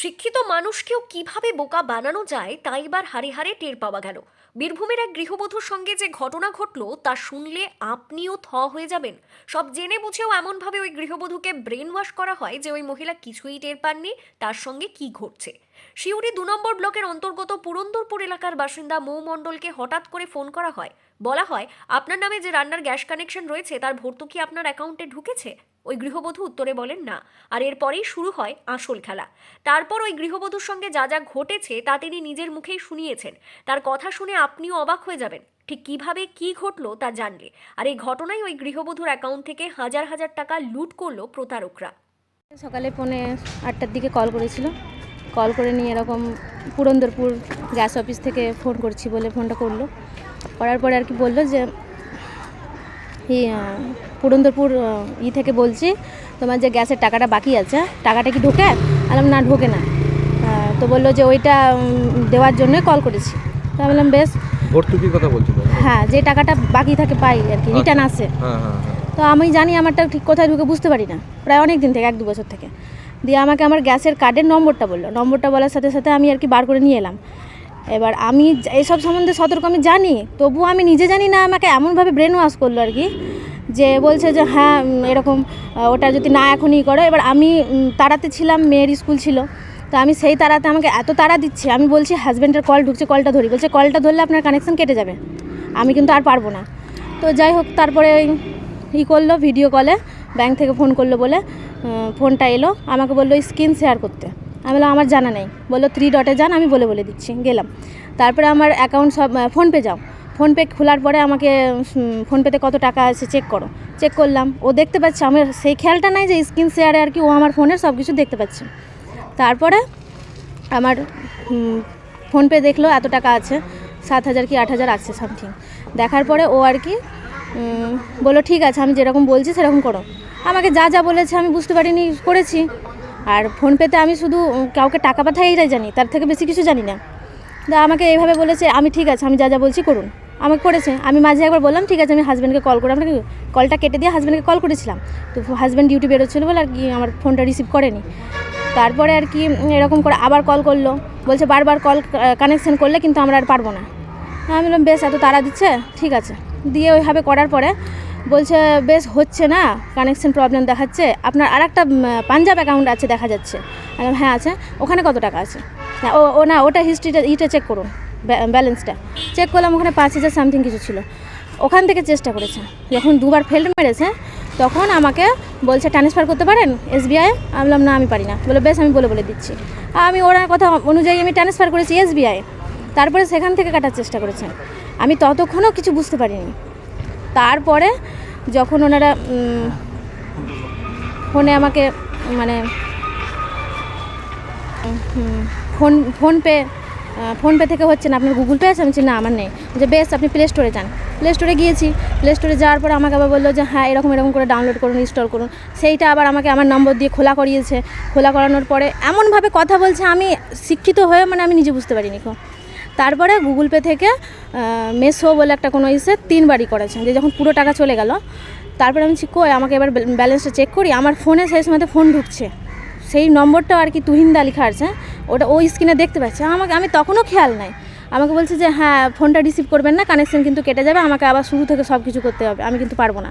শিক্ষিত মানুষকেও কিভাবে বোকা বানানো যায় তা এবার হাড়ে হাড়ে টের পাওয়া গেল। বীরভূমের এক গৃহবধূর সঙ্গে যে ঘটনা ঘটলো তা শুনলে আপনিও থ হয়ে যাবেন। সব জেনে বুঝেও এমনভাবে ওই গৃহবধূকে ব্রেন ওয়াশ করা হয় যে ওই মহিলা কিছুই টের পাননি তার সঙ্গে কি ঘটছে। সিউড়ি 2 নম্বর ব্লকের অন্তর্গত পুরন্দরপুর এলাকার বাসিন্দা মৌ মণ্ডলকে হঠাৎ করে ফোন করা হয়। বলা হয়, আপনার নামে যে রান্নার গ্যাস কানেকশন রয়েছে তার ভর্তুকি আপনার অ্যাকাউন্টে ঢুকেছে। ওই গৃহবধূ উত্তরে বলেন না। আর এরপরেই শুরু হয় আসল খেলা। তারপর ওই গৃহবধূর সঙ্গে যা যা ঘটেছে তা তিনি নিজের মুখেই শুনিয়েছেন। তার কথা শুনে আপনিও অবাক হয়ে যাবেন ঠিক কিভাবে কি ঘটলো তা জানলে। আর এই ঘটনায় ওই গৃহবধূর অ্যাকাউন্ট থেকে হাজার হাজার টাকা লুট করলো প্রতারকরা। সকালে 8:30টার দিকে কল করেছিল। কল করে নিয়ে এরকম পুরন্দরপুর গ্যাস অফিস থেকে ফোন করছি বলে ফোনটা করলো। করার পরে আর কি বললো যে পুরন্দরপুর থেকে বলছি তোমার যে গ্যাসের টাকাটা বাকি আছে টাকাটা কি ঢোকে? বললাম না, ঢোকে না। তো বললো যে ওইটা দেওয়ার জন্যই কল করেছি। তো আমি বললাম বেশ। ভর্তুকির কথা বলছিল? হ্যাঁ, যে টাকাটা বাকি থাকে পাই আর কি, রিটার্ন আসে। তো আমি জানি আমারটা ঠিক কোথায় ঢুকে বুঝতে পারি না, প্রায় অনেক দিন থেকে, 1-2 বছর থেকে। দিয়ে আমাকে আমার গ্যাসের কার্ডের নম্বরটা বললো। নম্বরটা বলার সাথে সাথে আমি আর কি বার করে নিয়ে এলাম। এবার আমি এইসব সম্বন্ধে সতর্ক আমি জানি, তবুও আমি নিজে জানি না, আমাকে এমনভাবে ব্রেন ওয়াশ করলো আর কি, যে বলছে যে হ্যাঁ এরকম ওটা যদি না এখনই করো। এবার আমি তাড়াতে ছিলাম, মেয়ের স্কুল ছিল, তো আমি সেই তাড়াতে আমাকে এত তাড়া দিচ্ছে। আমি বলছি হাজব্যান্ডের কল ঢুকছে, কলটা ধরি। বলছে কলটা ধরলে আপনার কানেকশন কেটে যাবে, আমি কিন্তু আর পারবো না। তো যাই হোক, তারপরে করলো ভিডিও কলে, ব্যাংক থেকে ফোন করলো বলে ফোনটা এলো, আমাকে বললো স্ক্রিন শেয়ার করতে। আমি বললাম আমার জানা নেই। বললো 3 ডটে যান, আমি বলে দিচ্ছি। গেলাম, তারপরে আমার অ্যাকাউন্ট সব ফোনপে যাও। ফোনপে খোলার পরে আমাকে ফোনপেতে কত টাকা আছে চেক করো। চেক করলাম, ও দেখতে পাচ্ছে। আমার সেই খেয়ালটা নাই যে স্ক্রিন শেয়ারে আর কি ও আমার ফোনের সব কিছু দেখতে পাচ্ছে। তারপরে আমার ফোনপে দেখলো এত টাকা আছে, 7,000 কি 8,000 আছে সামথিং। দেখার পরে ও আর কি বললো ঠিক আছে, আমি যেরকম বলছি সেরকম করো। আমাকে যা যা বলেছে আমি বুঝতে পারিনি, করেছি। আর ফোনপেতে আমি শুধু কাউকে টাকা পাঠাই এটাই জানি, তার থেকে বেশি কিছু জানি না। আমাকে এইভাবে বলেছে, আমি ঠিক আছে, আমি যা যা বলছি করুন। আমাকে করেছে। আমি মাঝে একবার বললাম ঠিক আছে, আমি হাজব্যান্ডকে কল করে, আপনাকে কলটা কেটে দিয়ে হাজব্যান্ডকে কল করেছিলাম। তো হাজব্যান্ড ডিউটি বেরোচ্ছিলো বলে আর কি আমার ফোনটা রিসিভ করেনি। তারপরে আর কি এরকম করে আবার কল করলো, বলছে বারবার কল কানেকশন করলে কিন্তু আমরা আর পারবো না। আমি বললাম বেশ, এত তাড়া দিচ্ছে, ঠিক আছে। দিয়ে ওইভাবে করার পরে বলছে বেশ হচ্ছে না, কানেকশন প্রবলেম দেখাচ্ছে, আপনার আর একটা পাঞ্জাব অ্যাকাউন্ট আছে দেখা যাচ্ছে। হ্যাঁ আছে, ওখানে কত টাকা আছে? না ও না, ওটা হিস্ট্রিটা চেক করুন, ব্যালেন্সটা চেক করলাম, ওখানে 5,000 সামথিং কিছু ছিল। ওখান থেকে চেষ্টা করেছে, যখন 2বার ফেল্ড মেরেছে তখন আমাকে বলছে ট্রান্সফার করতে পারেন SBI। আমি বললাম না, আমি পারি না। বলে বেশ, আমি বলে দিচ্ছি। আমি ওনার কথা অনুযায়ী আমি ট্রান্সফার করেছি SBI। তারপরে সেখান থেকে কাটার চেষ্টা করেছে, আমি ততক্ষণও কিছু বুঝতে পারিনি। তারপরে যখন ওনারা ফোনে আমাকে মানে ফোনপে থেকে হচ্ছে না, আপনার গুগল পে আছে? আমি বলছি না, আমার নেই। যে বেশ, আপনি প্লে স্টোরে যান। প্লে স্টোরে গিয়েছি। প্লে স্টোরে যাওয়ার পর আমাকে আবার বললো যে হ্যাঁ এরকম করে ডাউনলোড করুন, ইনস্টল করুন। সেইটা আবার আমাকে আমার নম্বর দিয়ে খোলা করিয়েছে। খোলা করানোর পরে এমনভাবে কথা বলছে, আমি শিক্ষিত হয়ে আমি নিজে বুঝতে পারিনি। তারপরে গুগল পে থেকে মেসো বলে একটা কোনো 3বারই করেছেন, যে যখন পুরো টাকা চলে গেল। তারপরে আমি কই, আমাকে এবার ব্যালেন্সটা চেক করি। আমার ফোনে সেই সময়তে ফোন ঢুকছে, সেই নম্বরটাও আর কি তুহিনদা লেখা আছে, ওটা ওই স্ক্রিনে দেখতে পাচ্ছি। আমি তখনও খেয়াল নাই। আমাকে বলছে যে হ্যাঁ ফোনটা রিসিভ করবেন না, কানেকশন কিন্তু কেটে যাবে, আমাকে আবার শুরু থেকে সব কিছু করতে হবে, আমি কিন্তু পারবো না।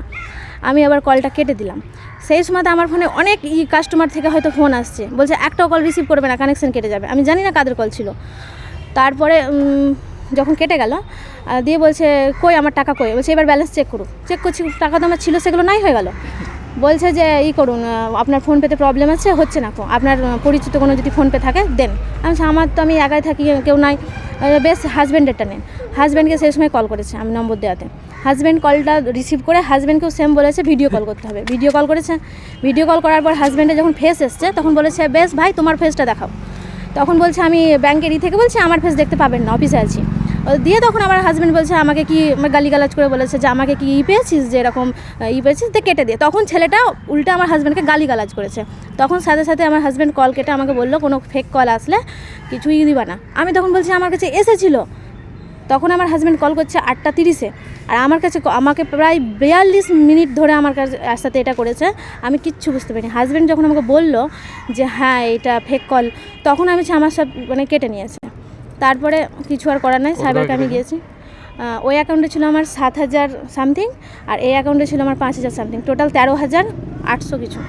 আমি আবার কলটা কেটে দিলাম। সেই সময়তে আমার ফোনে অনেক কাস্টমার থেকে হয়তো ফোন আসছে, বলছে একটাও কল রিসিভ করবে না, কানেকশন কেটে যাবে। আমি জানি না কাদের কল ছিল। তারপরে যখন কেটে গেল, দিয়ে বলছে কই আমার টাকা কই? বলছে এবার ব্যালেন্স চেক করুন। চেক করছি, টাকা তো আমার ছিল, সেগুলো নাই হয়ে গেল। বলছে যে করুন, আপনার ফোনপেতে প্রবলেম আছে, হচ্ছে না, আপনার পরিচিত কোনো যদি ফোনপে থাকে দেন। আমার তো আমি একাই থাকি, কেউ নাই। বেশ, হাজব্যান্ডেরটা নেন। হাজব্যান্ডকে সেই সময় কল করেছে আমি নম্বর দেওয়াতে। হাজব্যান্ড কলটা রিসিভ করে হাজব্যান্ডকেও সেম বলেছে ভিডিও কল করতে হবে। ভিডিও কল করেছে। ভিডিও কল করার পর হাজব্যান্ডের যখন ফেস এসছে তখন বলেছে বেশ ভাই তোমার ফেসটা দেখাও। তখন বলছে আমি ব্যাংকের থেকে বলছি, আমার ফেস দেখতে পাবেন না, অফিসে আছি। দিয়ে তখন আমার হাজব্যান্ড বলছে আমাকে কি গালিগালাজ করে বলেছে যে আমাকে কি পেয়েছিস, যে এরকম পেয়েছিস, দিয়ে কেটে দিয়ে। তখন ছেলেটা উল্টে আমার হাজব্যান্ডকে গালিগালাজ করেছে। তখন সাথে সাথে আমার হাজব্যান্ড কল কেটে আমাকে বললো কোনো ফেক কল আসলে কিছুই দিবা না। আমি তখন বলছি আমার কাছে এসেছিলো। তখন আমার হাজব্যান্ড কল করছে 8:30-এ, আর আমার কাছে আমাকে প্রায় 42 মিনিট ধরে আমার সাথে এটা করেছে। আমি কিচ্ছু বুঝতে পারিনি। হাজব্যান্ড যখন আমাকে বললো যে হ্যাঁ এটা ফেক কল, তখন আমি আমার সব মানে কেটে নিয়েছে। তারপরে কিছু আর করার নাই, সাইবারকে আমি গিয়েছি। ওই অ্যাকাউন্টে ছিল আমার 7,000 সামথিং, আর এই অ্যাকাউন্টে ছিল আমার 5,000 সামথিং, টোটাল 13,800 কিছু।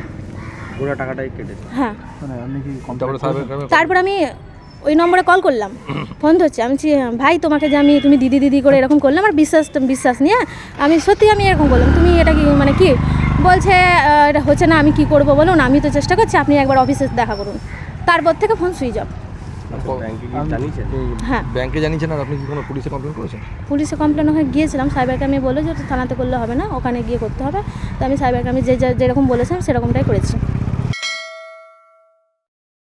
পুরো টাকাটাই কেটেছে। হ্যাঁ, মানে আপনি কি তারপর আমি ওই নম্বরে কল করলাম, ফোন ধরছে। আমি বলছি ভাই তোমাকে যে আমি তুমি দিদি দিদি করে এরকম করলাম, আর বিশ্বাস নিয়ে আমি সত্যি আমি এরকম করলাম, তুমি এটা কি মানে কি বলছে, এটা হচ্ছে না, আমি কি করব বলুন, আমি তো চেষ্টা করছি, আপনি একবার অফিসে দেখা করুন। তারপর থেকে ফোন সুইচ অফ। ব্যাংকে কি জানিয়েছেন? হ্যাঁ, ব্যাংকে জানিয়েছেন, আর আপনি কি কোনো পুলিশে কমপ্লেন করেছেন? পুলিশে কমপ্লেন ওখানে গিয়েছিলাম, সাইবারকে আমি বলে যে থানাতে করলে হবে না, ওখানে গিয়ে করতে হবে। তো আমি সাইবারকে আমি যেরকম বলেছিলাম সেরকমটাই করেছি।